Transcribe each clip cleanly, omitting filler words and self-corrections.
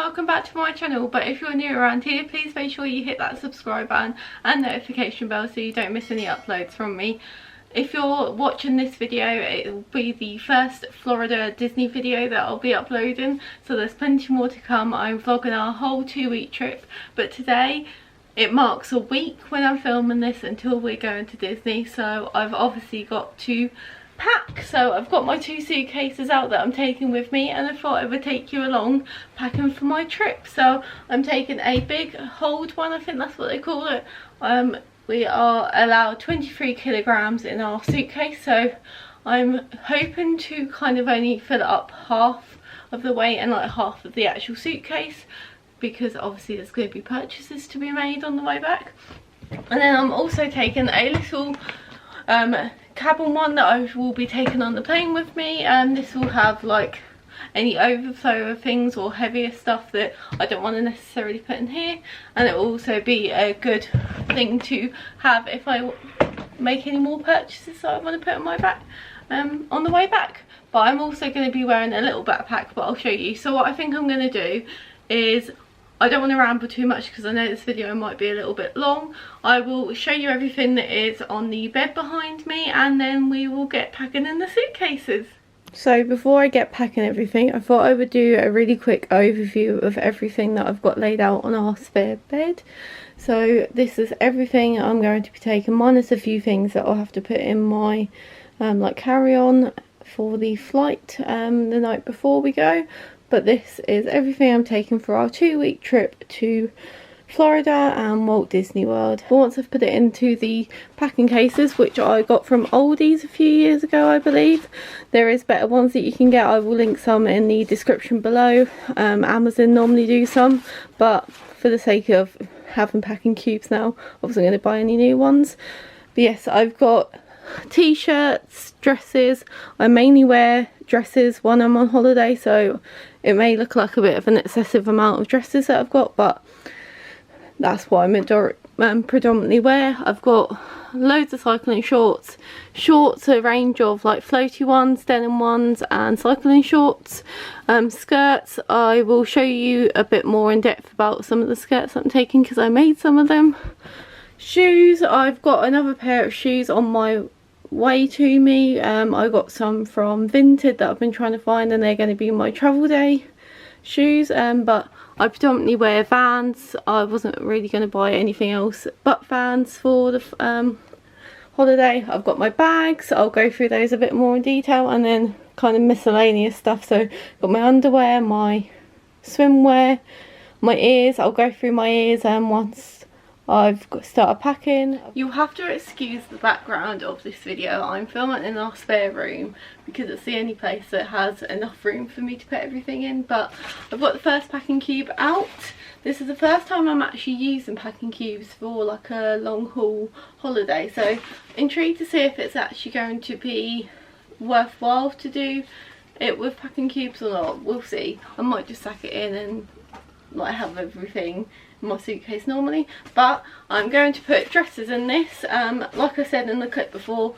welcome back to my channel. But if you're new around here, please make sure you hit that subscribe button and notification bell so you don't miss any uploads from me. If you're watching this video, it will be the first Florida Disney video that I'll be uploading, so there's plenty more to come. I'm vlogging our whole 2-week trip, but today it marks a week when I'm filming this until we're going to Disney, so I've obviously got to pack. So I've got my 2 suitcases out that I'm taking with me, and I thought I would take you along packing for my trip. So I'm taking a big hold one, I think that's what they call it. We are allowed 23 kilograms in our suitcase, so I'm hoping to kind of only fill it up half of the weight and like half of the actual suitcase, because obviously there's going to be purchases to be made on the way back. And then I'm also taking a little cabin one that I will be taking on the plane with me, and this will have like any overflow of things or heavier stuff that I don't want to necessarily put in here, and it will also be a good thing to have if I make any more purchases that I want to put on my back on the way back. But I'm also going to be wearing a little backpack, but I'll show you. So what I think I'm going to do is, I don't want to ramble too much because I know this video might be a little bit long. I will show you everything that is on the bed behind me, and then we will get packing in the suitcases. So before I get packing everything, I thought I would do a really quick overview of everything that I've got laid out on our spare bed. So this is everything I'm going to be taking, minus a few things that I'll have to put in my like carry-on for the flight the night before we go. But this is everything I'm taking for our 2-week trip to Florida and Walt Disney World. Once I've put it into the packing cases, which I got from Aldi's a few years ago I believe, there is better ones that you can get. I will link some in the description below. Amazon normally do some, but for the sake of having packing cubes now, I wasn't going to buy any new ones. But yes, I've got t-shirts, dresses. I mainly wear dresses when I'm on holiday, so it may look like a bit of an excessive amount of dresses that I've got, but that's what I predominantly wear. I've got loads of cycling shorts, a range of like floaty ones, denim ones and cycling shorts. Skirts, I will show you a bit more in depth about some of the skirts I'm taking because I made some of them. Shoes, I've got another pair of shoes on my way to me. I got some from Vinted that I've been trying to find, and they're going to be my travel day shoes, but I predominantly wear Vans. I wasn't really going to buy anything else but Vans for the holiday. I've got my bags, I'll go through those a bit more in detail, and then kind of miscellaneous stuff. So got my underwear, my swimwear, my ears. I'll go through my ears once I've started packing. You'll have to excuse the background of this video. I'm filming in our spare room because it's the only place that has enough room for me to put everything in. But I've got the first packing cube out. This is the first time I'm actually using packing cubes for like a long haul holiday, so intrigued to see if it's actually going to be worthwhile to do it with packing cubes or not. We'll see. I might just sack it in and like have everything in my suitcase normally, but I'm going to put dresses in this. Like I said in the clip before,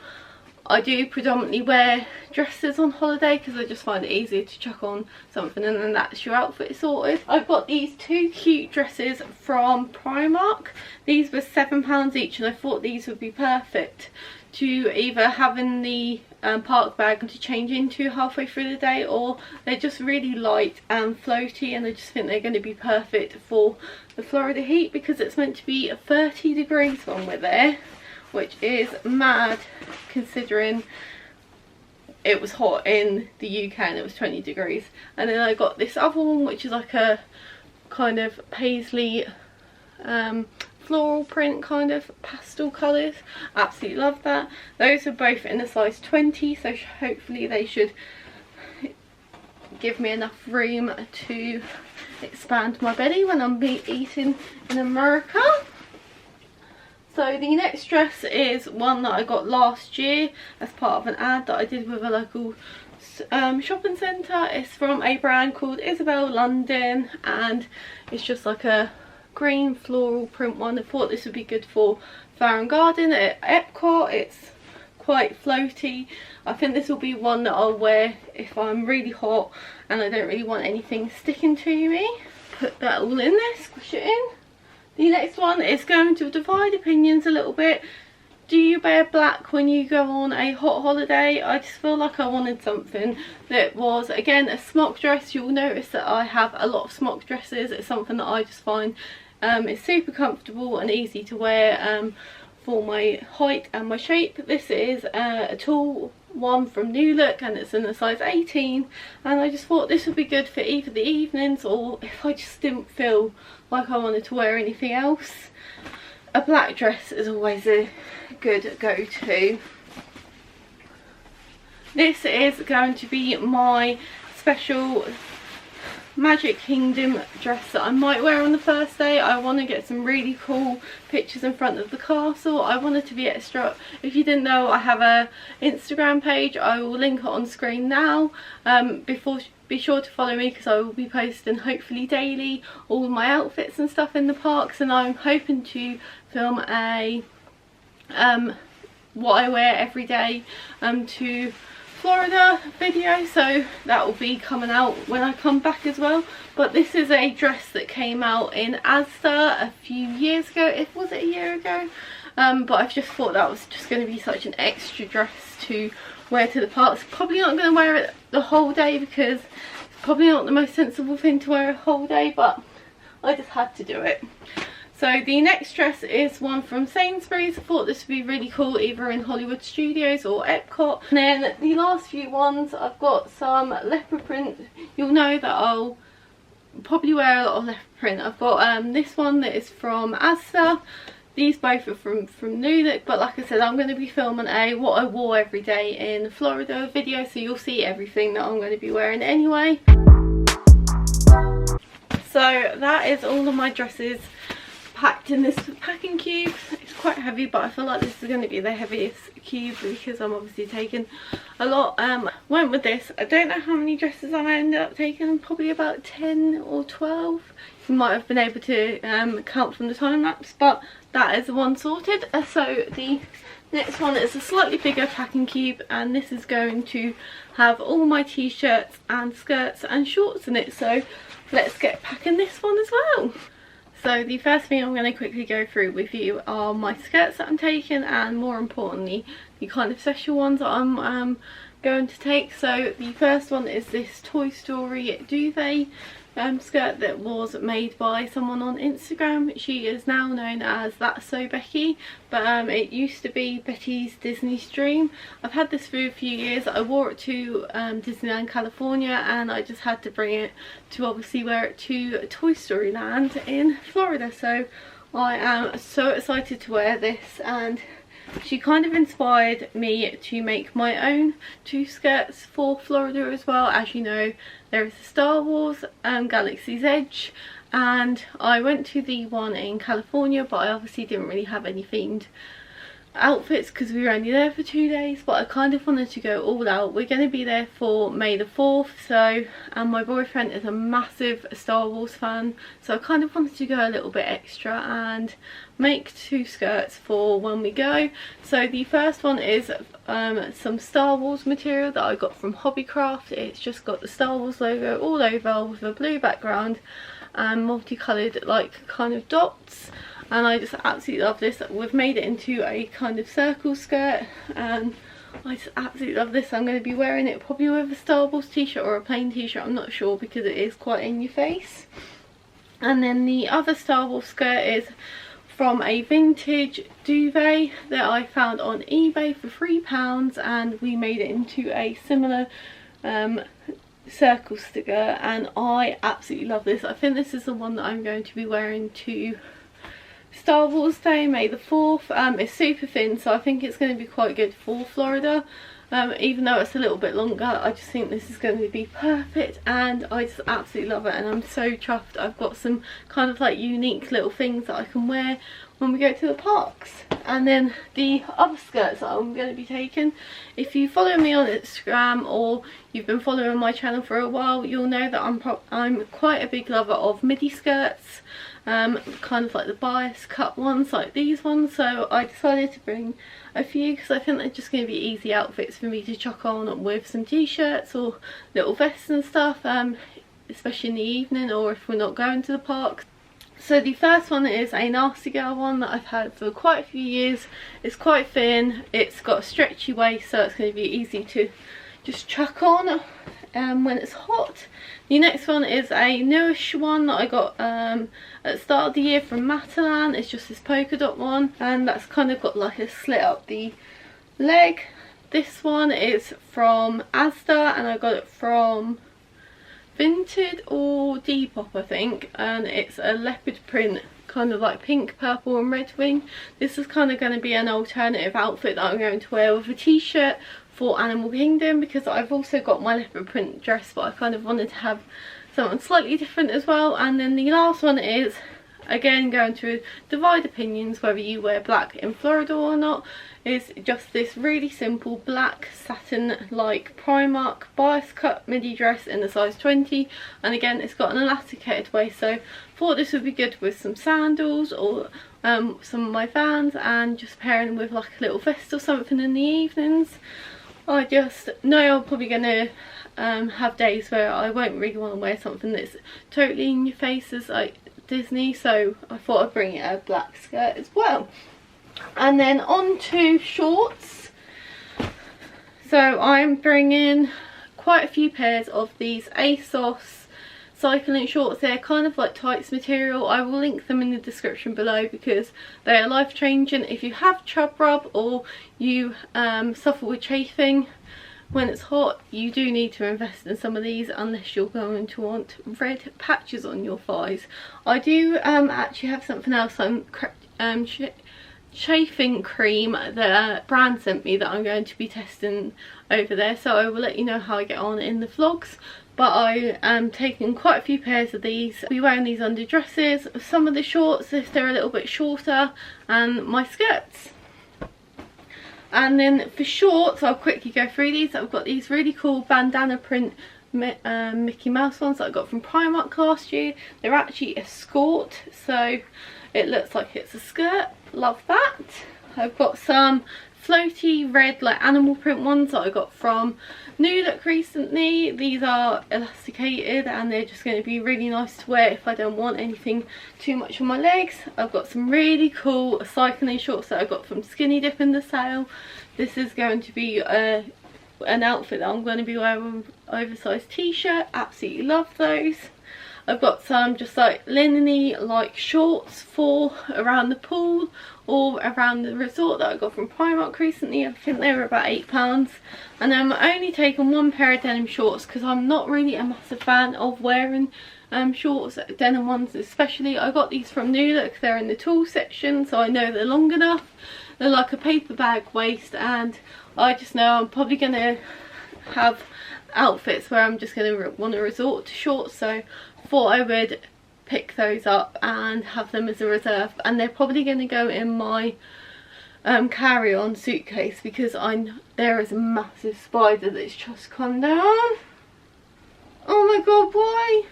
I do predominantly wear dresses on holiday because I just find it easier to chuck on something and then that's your outfit sorted. I've got these 2 cute dresses from Primark. These were £7 each, and I thought these would be perfect to either have in the park bag to change into halfway through the day, or they're just really light and floaty, and I just think they're going to be perfect for the Florida heat because it's meant to be 30 degrees when we're there, which is mad considering it was hot in the UK and it was 20 degrees. And then I got this other one which is like a kind of paisley floral print, kind of pastel colours. Absolutely love that. Those are both in a size 20, so hopefully they should give me enough room to expand my belly when I'm eating in America. So the next dress is one that I got last year as part of an ad that I did with a local shopping centre. It's from a brand called Isabel London, and it's just like a green floral print one. I thought this would be good for Flower and Garden at Epcot. It's quite floaty. I think this will be one that I'll wear if I'm really hot and I don't really want anything sticking to me. put that all in there, squish it in. The next one is going to divide opinions a little bit. Do you wear black when you go on a hot holiday? I just feel like I wanted something that was, again, a smock dress. You'll notice that I have a lot of smock dresses. It's something that I just find it's super comfortable and easy to wear for my height and my shape. This is a tall one from New Look and it's in a size 18, and I just thought this would be good for either the evenings or if I just didn't feel like I wanted to wear anything else. A black dress is always a good go-to. This is going to be my special Magic Kingdom dress that I might wear on the first day. I want to get some really cool pictures in front of the castle. I want it to be extra. If you didn't know, I have a Instagram page. I will link it on screen now. Be sure to follow me because I will be posting hopefully daily all of my outfits and stuff in the parks, and I'm hoping to film a what I wear every day to Florida video, so that will be coming out when I come back as well. But this is a dress that came out in Asda a few years ago. Was it a year ago? But I've just thought that was just going to be such an extra dress to wear to the parks. Probably not going to wear it the whole day because it's probably not the most sensible thing to wear a whole day, but I just had to do it. So the next dress is one from Sainsbury's. I thought this would be really cool either in Hollywood Studios or Epcot. And then the last few ones, I've got some leopard print. You'll know that I'll probably wear a lot of leopard print. I've got this one that is from Asda. These both are from New Look, but like I said, I'm going to be filming a what I wore every day in Florida video, so you'll see everything that I'm going to be wearing anyway. So that is all of my dresses packed in this packing cube. It's quite heavy, but I feel like this is going to be the heaviest cube because I'm obviously taking a lot. Went with this. I don't know how many dresses I ended up taking, probably about 10 or 12. You might have been able to count from the time lapse, but that is the one sorted. So the next one is a slightly bigger packing cube, and this is going to have all my t-shirts and skirts and shorts in it. So let's get packing this one as well. So the first thing I'm going to quickly go through with you are my skirts that I'm taking, and more importantly the kind of special ones that I'm going to take. So the first one is this Toy Story duvet skirt that was made by someone on Instagram. She is now known as That's So Becky, but it used to be Betty's Disney's Dream. I've had this for a few years. I wore it to Disneyland California, and I just had to bring it to obviously wear it to Toy Story Land in Florida. So I am so excited to wear this, and she kind of inspired me to make my own two skirts for Florida as well. As you know, there is a Star Wars Galaxy's Edge, and I went to the one in California, but I obviously didn't really have any themed outfits because we were only there for 2 days. But I kind of wanted to go all out. We're going to be there for May the 4th, so and my boyfriend is a massive Star Wars fan, so I kind of wanted to go a little bit extra and make two skirts for when we go. So the first one is some Star Wars material that I got from Hobbycraft. It's just got the Star Wars logo all over with a blue background and multicolored like kind of dots, and I just absolutely love this. We've made it into a kind of circle skirt, and I just absolutely love this. I'm going to be wearing it probably with a Star Wars t-shirt or a plain t-shirt, I'm not sure, because it is quite in your face. And then the other Star Wars skirt is from a vintage duvet that I found on eBay for £3, and we made it into a similar circle skirt, and I absolutely love this. I think this is the one that I'm going to be wearing to Star Wars Day, May the 4th. It's super thin, so I think it's going to be quite good for Florida. Even though it's a little bit longer, I just think this is going to be perfect, and I just absolutely love it, and I'm so chuffed. I've got some kind of like unique little things that I can wear when we go to the parks. And then the other skirts that I'm going to be taking, if you follow me on Instagram or you've been following my channel for a while, you'll know that I'm quite a big lover of midi skirts, kind of like the bias cut ones like these ones. So I decided to bring a few because I think they're just going to be easy outfits for me to chuck on with some t-shirts or little vests and stuff. especially in the evening or if we're not going to the park. So the first one is a Nasty Girl one that I've had for quite a few years. It's quite thin, it's got a stretchy waist, so it's going to be easy to just chuck on when it's hot. The next one is a newish one that I got at the start of the year from Matalan. It's just this polka dot one, and that's kind of got like a slit up the leg. This one is from Asda and I got it from Vinted or Depop, I think, and it's a leopard print, kind of like pink, purple and red wing. This is kind of going to be an alternative outfit that I'm going to wear with a t-shirt for Animal Kingdom, because I've also got my leopard print dress, but I kind of wanted to have something slightly different as well. And then the last one is, again, going to divide opinions whether you wear black in Florida or not, is just this really simple black satin like Primark bias cut midi dress in the size 20, and again it's got an elasticated waist, so I thought this would be good with some sandals or some of my Vans, and just pairing with like a little vest or something in the evenings. I just know I'm probably going to have days where I won't really want to wear something that's totally in your face as like Disney, so I thought I'd bring a black skirt as well. And then on to shorts. So I'm bringing quite a few pairs of these ASOS cycling shorts. They're kind of like tights material. I will link them in the description below because they are life changing. If you have chub rub or you suffer with chafing when it's hot, you do need to invest in some of these, unless you're going to want red patches on your thighs. I do actually have something else I'm chafing cream that brand sent me that I'm going to be testing over there, so I will let you know how I get on in the vlogs. But I am taking quite a few pairs of these. I'll be wearing these under dresses, some of the shorts if they're a little bit shorter, and my skirts. And then for shorts, I'll quickly go through these. I've got these really cool bandana print Mickey Mouse ones that I got from Primark last year. They're actually a skirt, so it looks like it's a skirt. Love that. I've got some floaty red like animal print ones that I got from New Look recently. These are elasticated and they're just going to be really nice to wear if I don't want anything too much on my legs. I've got some really cool cycling shorts that I got from Skinny Dip in the sale. This is going to be an outfit that I'm going to be wearing with an oversized t-shirt. Absolutely love those. I've got some just like linen-y like shorts for around the pool or around the resort that I got from Primark recently. I think they were about £8. And I'm only taking one pair of denim shorts because I'm not really a massive fan of wearing shorts, denim ones especially. I got these from New Look. They're in the tall section, so I know they're long enough. They're like a paper bag waist, and I just know I'm probably going to have outfits where I'm just going to want to resort to shorts, so I thought I would pick those up and have them as a reserve. And they're probably going to go in my carry-on suitcase because there is a massive spider that's just come down. Oh my god, why?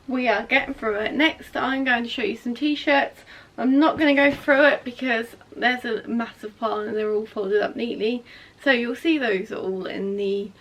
We are getting through it. Next I'm going to show you some t-shirts. I'm not going to go through it because there's a massive pile and they're all folded up neatly, so you'll see those all in the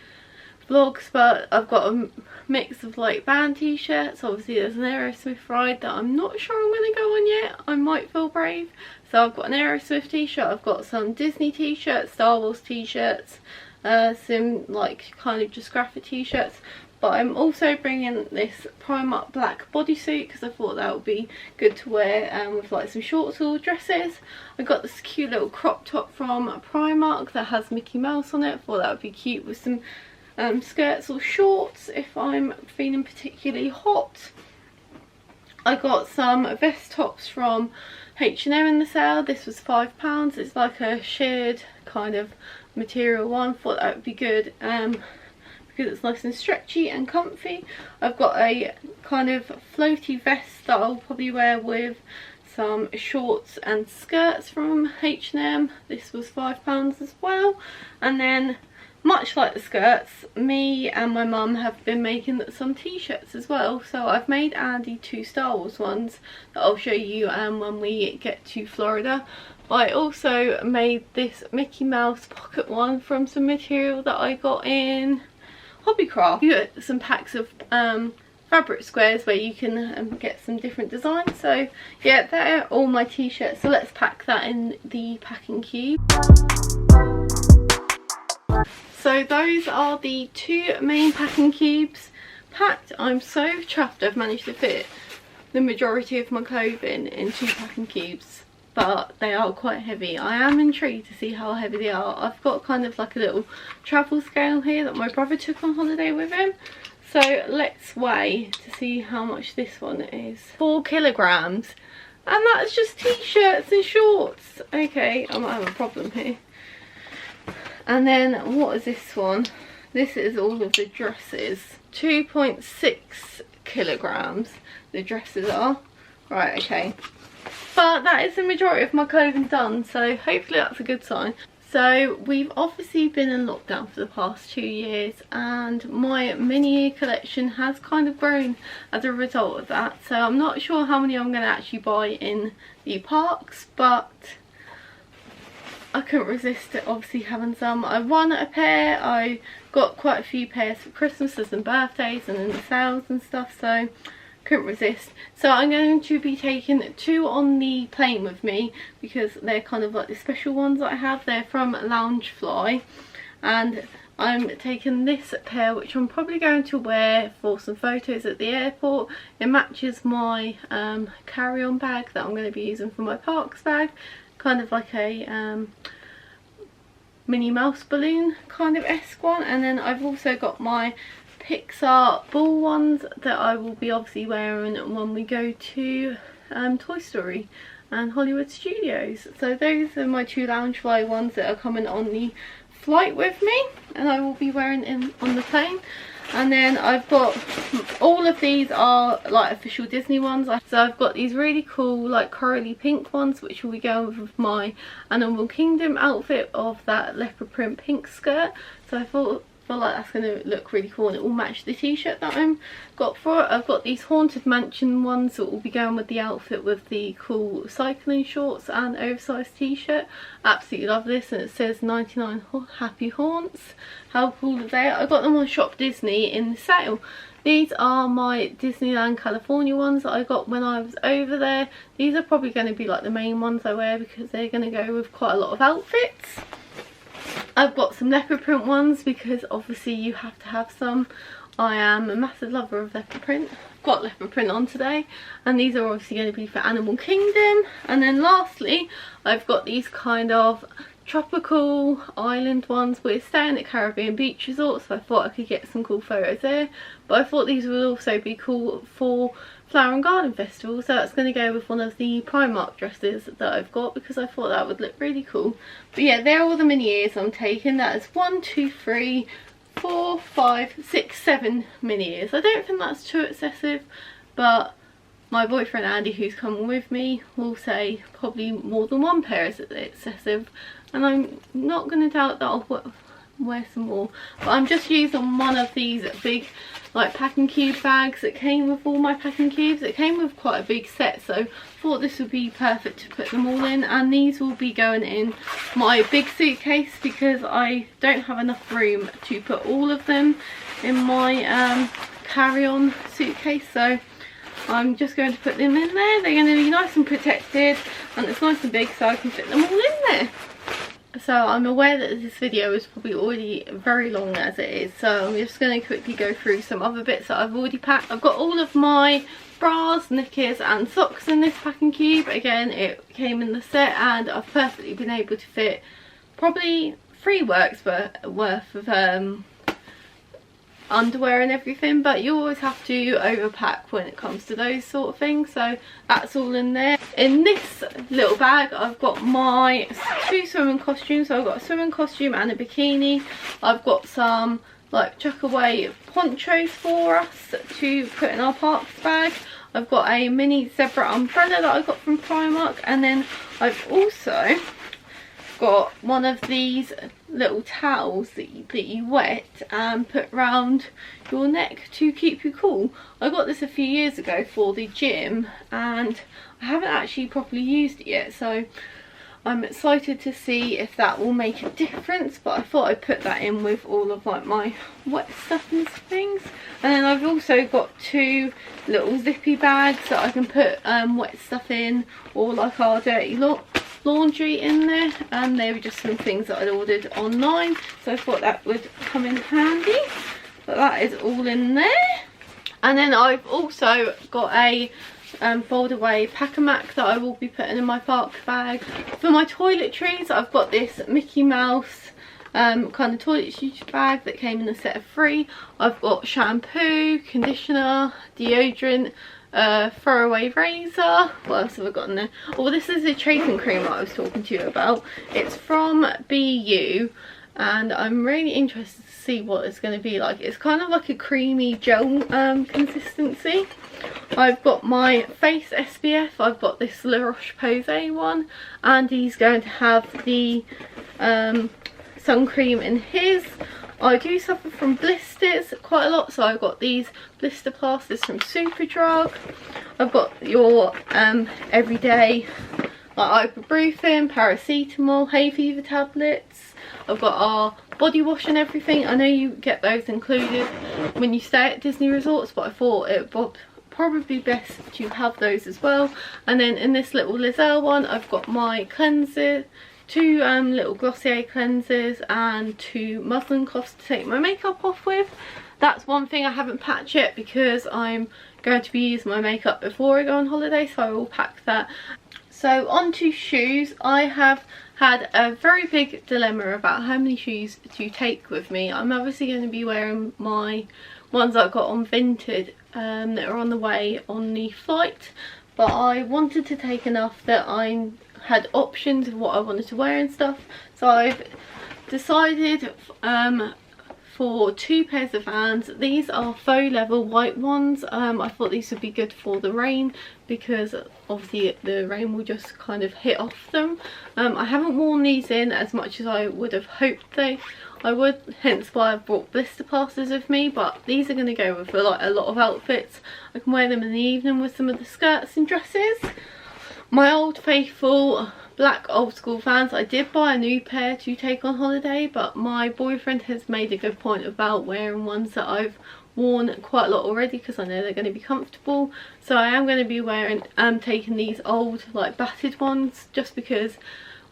vlogs. But I've got a mix of like band t-shirts. Obviously there's an Aerosmith ride that I'm not sure I'm going to go on yet. I might feel brave. So I've got an Aerosmith t-shirt, I've got some Disney t-shirts, Star Wars t-shirts, some like kind of just graphic t-shirts. But I'm also bringing this Primark black bodysuit because I thought that would be good to wear with like some shorts or dresses. I got this cute little crop top from Primark that has Mickey Mouse on it. I thought that would be cute with some skirts or shorts if I'm feeling particularly hot. I got some vest tops from H&M in the sale. This was £5. It's like a sheared kind of material one. Thought that would be good. Because it's nice and stretchy and comfy. I've got a kind of floaty vest that I'll probably wear with some shorts and skirts from H&M. This was £5 as well. And then, much like the skirts, me and my mum have been making some t-shirts as well. So I've made Andy 2 Star Wars ones that I'll show you when we get to Florida. But I also made this Mickey Mouse pocket one from some material that I got in Hobbycraft. You get some packs of fabric squares where you can get some different designs. So yeah, they're all my t-shirts, so let's pack that in the packing cube. So those are the 2 main packing cubes packed. I'm so chuffed I've managed to fit the majority of my clothing in 2 packing cubes, but they are quite heavy. I am intrigued to see how heavy they are. I've got kind of like a little travel scale here that my brother took on holiday with him. So let's weigh to see how much this one is. 4 kilograms. And that's just t-shirts and shorts. Okay, I might have a problem here. And then what is this one? This is all of the dresses. 2.6 kilograms the dresses are. Right, okay. But that is the majority of my clothing done, so hopefully that's a good sign. So we've obviously been in lockdown for the past 2 years, and my mini collection has kind of grown as a result of that. So I'm not sure how many I'm going to actually buy in the parks, but I couldn't resist obviously having some. I won a pair. I got quite a few pairs for Christmases and birthdays and in the sales and stuff, so couldn't resist. So I'm going to be taking 2 on the plane with me because they're kind of like the special ones that I have. They're from Loungefly, and I'm taking this pair which I'm probably going to wear for some photos at the airport. It matches my carry-on bag that I'm going to be using for my parks bag. Kind of like a Minnie Mouse balloon kind of esque one. And then I've also got my Pixar ball ones that I will be obviously wearing when we go to Toy Story and Hollywood Studios. So those are my 2 Loungefly ones that are coming on the flight with me, and I will be wearing on the plane. And then I've got, all of these are like official Disney ones. So I've got these really cool like corally pink ones which will be going with my Animal Kingdom outfit of that leopard print pink skirt. So I feel like that's going to look really cool, and it will match the t-shirt that I'm got for it. I've got these Haunted Mansion ones that will be going with the outfit with the cool cycling shorts and oversized t-shirt. Absolutely love this, and it says 99 happy haunts. How cool are they? I got them on Shop Disney in the sale. These are my Disneyland California ones that I got when I was over there. These are probably going to be like the main ones I wear because they're going to go with quite a lot of outfits. I've got some leopard print ones because obviously you have to have some. I am a massive lover of leopard print. I've got leopard print on today, and these are obviously going to be for Animal Kingdom. And then lastly, I've got these kind of tropical island ones. We're staying at Caribbean Beach Resort, so I thought I could get some cool photos there. But I thought these would also be cool for Flower and Garden Festival, so that's going to go with one of the Primark dresses that I've got because I thought that would look really cool. But yeah, they're all the mini ears I'm taking. That is 1, 2, 3, 4, 5, 6, 7 mini ears. I don't think that's too excessive, but my boyfriend Andy, who's coming with me, will say probably more than 1 pair is excessive, and I'm not going to doubt that I'll wear some more. But I'm just using one of these big like packing cube bags that came with all my packing cubes. It came with quite a big set, so I thought this would be perfect to put them all in. And these will be going in my big suitcase because I don't have enough room to put all of them in my carry-on suitcase, so I'm just going to put them in there. They're going to be nice and protected, and it's nice and big so I can fit them all in there. So I'm aware that this video is probably already very long as it is, so I'm just going to quickly go through some other bits that I've already packed. I've got all of my bras, knickers and socks in this packing cube. Again, it came in the set, and I've perfectly been able to fit probably 3 works worth of underwear and everything, but you always have to overpack when it comes to those sort of things, so that's all in there. In this little bag I've got my 2 swimming costumes, so I've got a swimming costume and a bikini. I've got some like chuck away ponchos for us to put in our parks bag. I've got a mini zebra umbrella that I got from Primark, and then I've also got one of these little towels that you wet and put round your neck to keep you cool. I got this a few years ago for the gym, and I haven't actually properly used it yet, so I'm excited to see if that will make a difference, but I thought I'd put that in with all of like my wet stuff and things. And then I've also got 2 little zippy bags that I can put wet stuff in, or like our dirty laundry in there, and they were just some things that I'd ordered online, so I thought that would come in handy. But that is all in there. And then I've also got a fold away pack-a-mac that I will be putting in my park bag. For my toiletries, I've got this Mickey Mouse kind of toiletries bag that came in a set of 3. I've got shampoo, conditioner, deodorant, throwaway razor. What else have I got in there? Oh, this is the chafing cream that I was talking to you about. It's from BU, and I'm really interested to see what it's going to be like. It's kind of like a creamy gel consistency. I've got my face SPF. I've got this La Roche-Posay one. Andy's going to have the sun cream in his. I do suffer from blisters quite a lot, so I've got these blister plasters from Superdrug. I've got your everyday like ibuprofen, paracetamol, hay fever tablets. I've got our body wash and everything. I know you get those included when you stay at Disney resorts, but I thought it would probably best to have those as well. And then in this little Lizelle one, I've got my cleanser, 2 little Glossier cleansers, and 2 muslin cloths to take my makeup off with. That's one thing I haven't packed yet because I'm going to be using my makeup before I go on holiday, so I will pack that. So on to shoes. I have had a very big dilemma about how many shoes to take with me. I'm obviously going to be wearing my ones I got on Vinted that are on the way on the flight, but I wanted to take enough that I had options of what I wanted to wear and stuff. So I've decided for 2 pairs of Vans. These are faux leather white ones. I thought these would be good for the rain because obviously the rain will just kind of hit off them. I haven't worn these in as much as I would have hoped I would, hence why I've brought blister plasters with me, but these are going to go with like a lot of outfits. I can wear them in the evening with some of the skirts and dresses. My old faithful black old school Vans, I did buy a new pair to take on holiday, but my boyfriend has made a good point about wearing ones that I've worn quite a lot already because I know they're going to be comfortable. So I am going to be wearing taking these old like battered ones, just because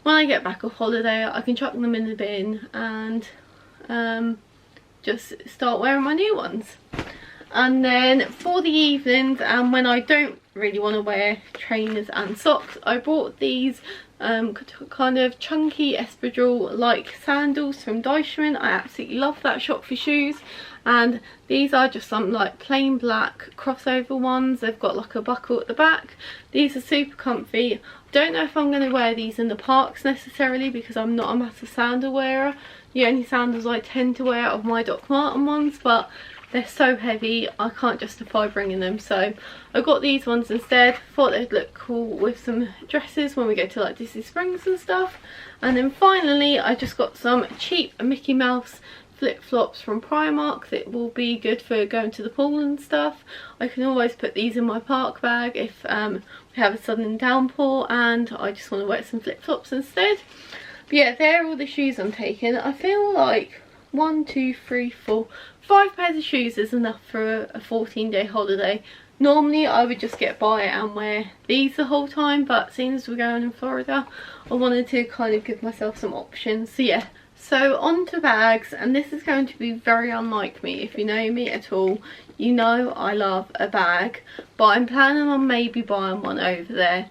when I get back off holiday I can chuck them in the bin and just start wearing my new ones. And then for the evenings and when I don't really want to wear trainers and socks, I bought these kind of chunky espadrille like sandals from Deichmann. I absolutely love that shop for shoes, and these are just some like plain black crossover ones. They've got like a buckle at the back. These are super comfy. Don't know if I'm going to wear these in the parks necessarily because I'm not a massive sandal wearer. The only sandals I tend to wear are my Doc Marten ones, but they're so heavy I can't justify bringing them, so I got these ones instead. Thought they'd look cool with some dresses when we go to like Disney Springs and stuff. And then finally I just got some cheap Mickey Mouse flip-flops from Primark that will be good for going to the pool and stuff. I can always put these in my park bag if we have a sudden downpour and I just want to wear some flip-flops instead. But yeah, they're all the shoes I'm taking. I feel like 1, 2, 3, 4, 5 pairs of shoes is enough for a 14-day holiday. Normally I would just get by and wear these the whole time, but seeing as we're going in Florida I wanted to kind of give myself some options. So yeah, so on to bags, and this is going to be very unlike me. If you know me at all, you know I love a bag, but I'm planning on maybe buying one over there.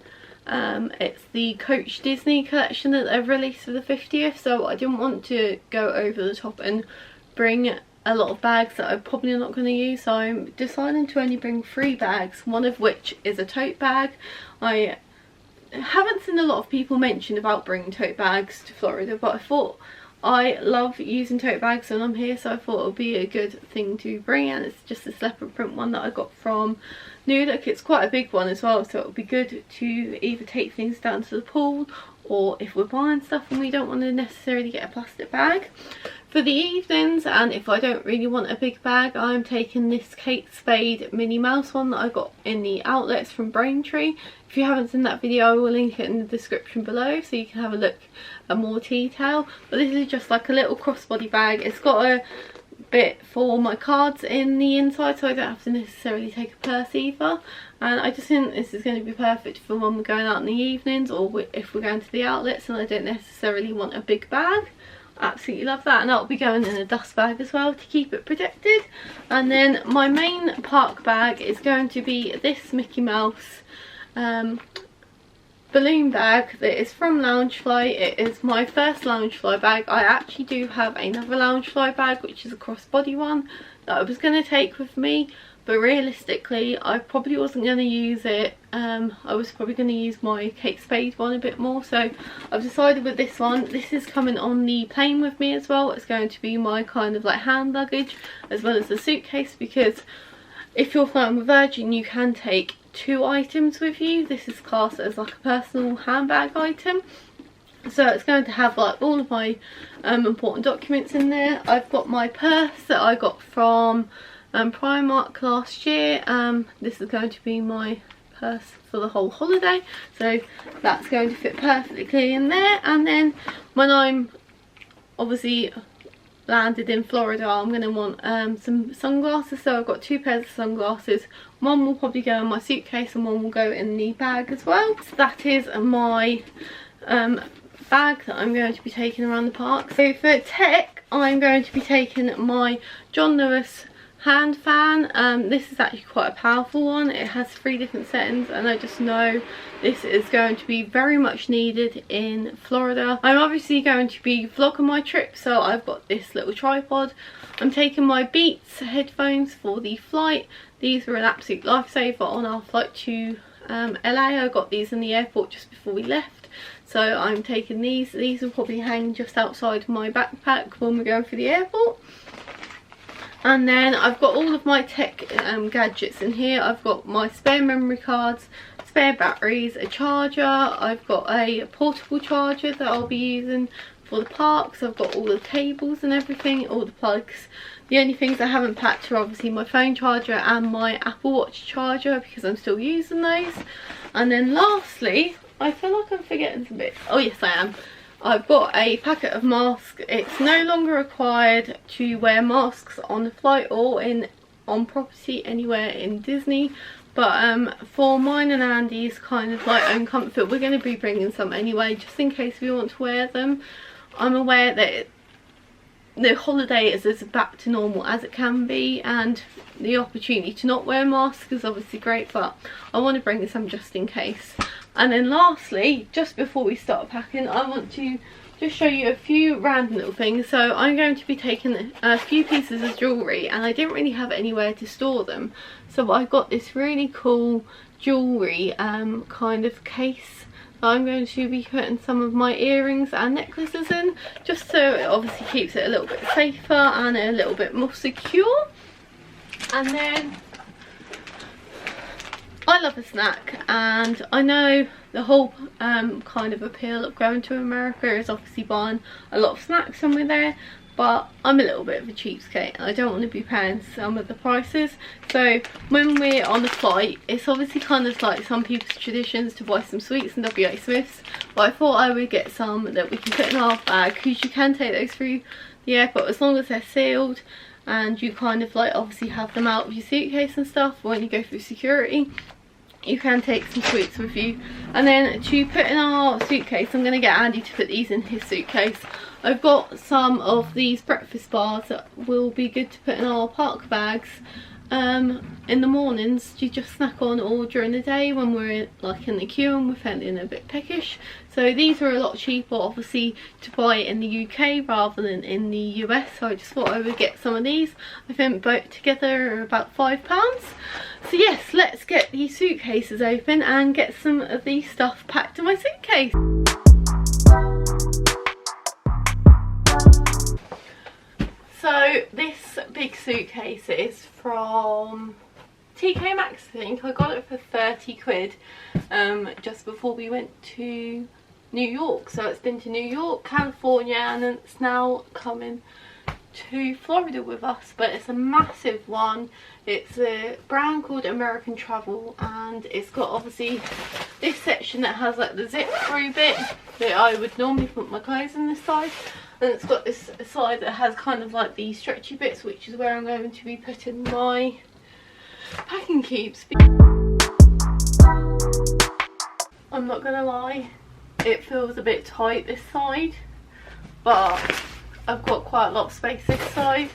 It's the Coach Disney collection that they've released for the 50th, so I didn't want to go over the top and bring a lot of bags that I'm probably not going to use, so I'm deciding to only bring 3 bags, one of which is a tote bag. I haven't seen a lot of people mention about bringing tote bags to Florida, but I thought I love using tote bags when I'm here, so I thought it would be a good thing to bring, and it's just this leopard print one that I got from New Look. It's quite a big one as well, so it would be good to either take things down to the pool, or if we're buying stuff and we don't want to necessarily get a plastic bag. For the evenings, and if I don't really want a big bag, I'm taking this Kate Spade Minnie Mouse one that I got in the outlets from Braintree. If you haven't seen that video, I will link it in the description below so you can have a look at more detail. But this is just like a little crossbody bag. It's got a bit for my cards in the inside, so I don't have to necessarily take a purse either. And I just think this is going to be perfect for when we're going out in the evenings, or if we're going to the outlets and I don't necessarily want a big bag. Absolutely love that. And that'll be going in a dust bag as well to keep it protected. And then my main park bag is going to be this Mickey Mouse balloon bag that is from Loungefly. It is my first Loungefly bag. I actually do have another Loungefly bag, which is a crossbody one that I was going to take with me, but realistically I probably wasn't going to use it. I was probably going to use my Kate Spade one a bit more, so I've decided with this one. This is coming on the plane with me as well. It's going to be my kind of like hand luggage as well as the suitcase, because if you're flying with Virgin you can take 2 items with you. This is classed as like a personal handbag item, so it's going to have like all of my important documents in there. I've got my purse that I got from Primark last year. This is going to be my purse for the whole holiday, so that's going to fit perfectly in there. And then when I'm obviously landed in Florida, I'm going to want some sunglasses, so I've got 2 pairs of sunglasses. One will probably go in my suitcase and one will go in the bag as well. So that is my bag that I'm going to be taking around the park. So for tech, I'm going to be taking my John Lewis hand fan. This is actually quite a powerful one. It has 3 different settings, and I just know this is going to be very much needed in Florida. I'm obviously going to be vlogging my trip, so I've got this little tripod. I'm taking my Beats headphones for the flight. These were an absolute lifesaver on our flight to LA. I got these in the airport just before we left, so I'm taking these. These will probably hang just outside my backpack when we're going through the airport. And then I've got all of my tech gadgets in here. I've got my spare memory cards, spare batteries, a charger. I've got a portable charger that I'll be using for the parks. I've got all the cables and everything, all the plugs. The only things I haven't packed are obviously my phone charger and my Apple Watch charger, because I'm still using those. And then lastly, I feel like I'm forgetting some bits. Oh yes, I am. I've got a packet of masks. It's no longer required to wear masks on the flight or on property anywhere in Disney, but for mine and Andy's kind of like own comfort, we're going to be bringing some anyway, just in case we want to wear them. I'm aware that the holiday is as back to normal as it can be, and the opportunity to not wear masks is obviously great, but I want to bring some just in case. And then lastly, just before we start packing, I want to just show you a few random little things. So I'm going to be taking a few pieces of jewellery, and I didn't really have anywhere to store them, so I got this really cool jewellery kind of case that I'm going to be putting some of my earrings and necklaces in, just so it obviously keeps it a little bit safer and a little bit more secure. And then I love a snack, and I know the whole kind of appeal of going to America is obviously buying a lot of snacks when we're there, but I'm a little bit of a cheapskate and I don't want to be paying some of the prices. So when we're on the flight, it's obviously kind of like some people's traditions to buy some sweets and WA Smiths, but I thought I would get some that we can put in our bag, because you can take those through the airport as long as they're sealed, and you kind of like obviously have them out of your suitcase and stuff when you go through security. You can take some sweets with you. And then to put in our suitcase, I'm going to get Andy to put these in his suitcase. I've got some of these breakfast bars that will be good to put in our park bags in the mornings to just snack on, or during the day when we're like in the queue and we're feeling a bit peckish. So these are a lot cheaper obviously to buy in the UK rather than in the US, so I just thought I would get some of these. I think both together are about £5. So yes, let's get these suitcases open and get some of these stuff packed in my suitcase. So this big suitcase is from TK Maxx, I think. I got it for 30 quid just before we went to New York. So it's been to New York, California, and then it's now coming to Florida with us, but it's a massive one. It's a brand called American Travel, and it's got obviously this section that has like the zip through bit that I would normally put my clothes in this side, and it's got this side that has kind of like the stretchy bits, which is where I'm going to be putting my packing cubes. I'm not gonna lie, it feels a bit tight this side, but I've got quite a lot of space this side.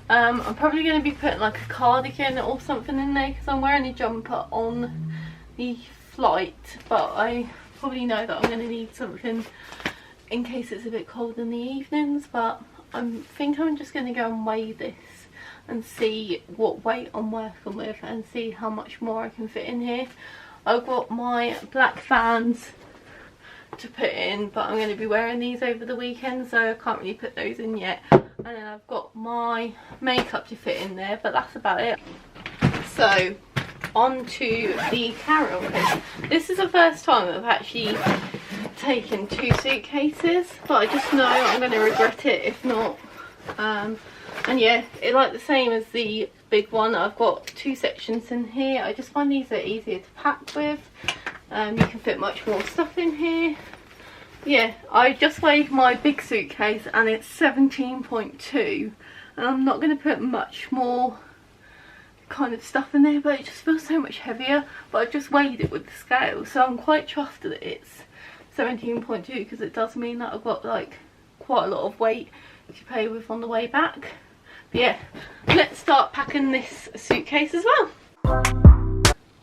I'm probably going to be putting like a cardigan or something in there because I'm wearing a jumper on the flight, but I probably know that I'm going to need something in case it's a bit cold in the evenings. But I think I'm just going to go and weigh this and see what weight I'm working with and see how much more I can fit in here. I've got my black Vans to put in, but I'm going to be wearing these over the weekend, so I can't really put those in yet. And then I've got my makeup to fit in there, but that's about it. So on to the carry-on case. This is the first time I've actually taken 2 suitcases, but I just know I'm going to regret it if not. And yeah, it's like the same as the big one. I've got 2 sections in here. I just find these are easier to pack with. You can fit much more stuff in here. Yeah, I just weighed my big suitcase and it's 17.2, and I'm not going to put much more kind of stuff in there, but it just feels so much heavier. But I just weighed it with the scale, so I'm quite chuffed that it's 17.2 because it does mean that I've got like quite a lot of weight to play with on the way back. But yeah, let's start packing this suitcase as well.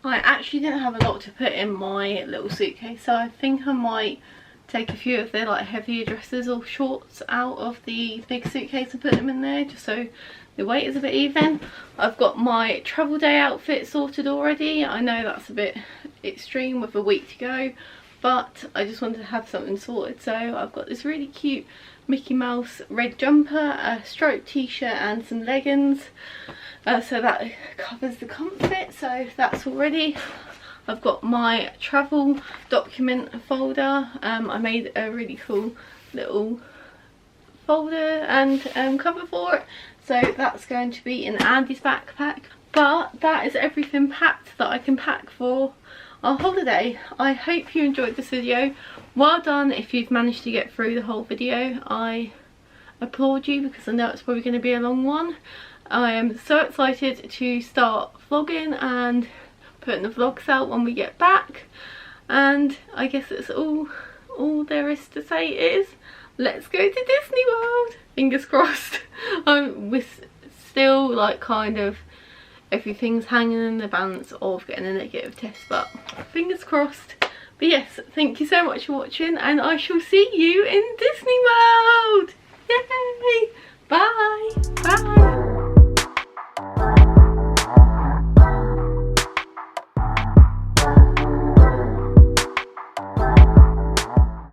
I actually didn't have a lot to put in my little suitcase, so I think I might take a few of their like heavier dresses or shorts out of the big suitcase and put them in there just so the weight is a bit even. I've got my travel day outfit sorted already. I know that's a bit extreme with a week to go, but I just wanted to have something sorted. So I've got this really cute Mickey Mouse red jumper, a striped t-shirt and some leggings, so that covers the comfort, so that's all ready. I've got my travel document folder. I made a really cool little folder and cover for it, so that's going to be in Andy's backpack. But that is everything packed that I can pack for our holiday. I hope you enjoyed this video. Well done if you've managed to get through the whole video. I applaud you because I know it's probably going to be a long one. I am so excited to start vlogging and putting the vlogs out when we get back, and I guess it's all there is to say is let's go to Disney World. Fingers crossed. We're still like kind of everything's hanging in the balance of getting a negative test, but fingers crossed. But yes, thank you so much for watching, and I shall see you in Disney World. Yay!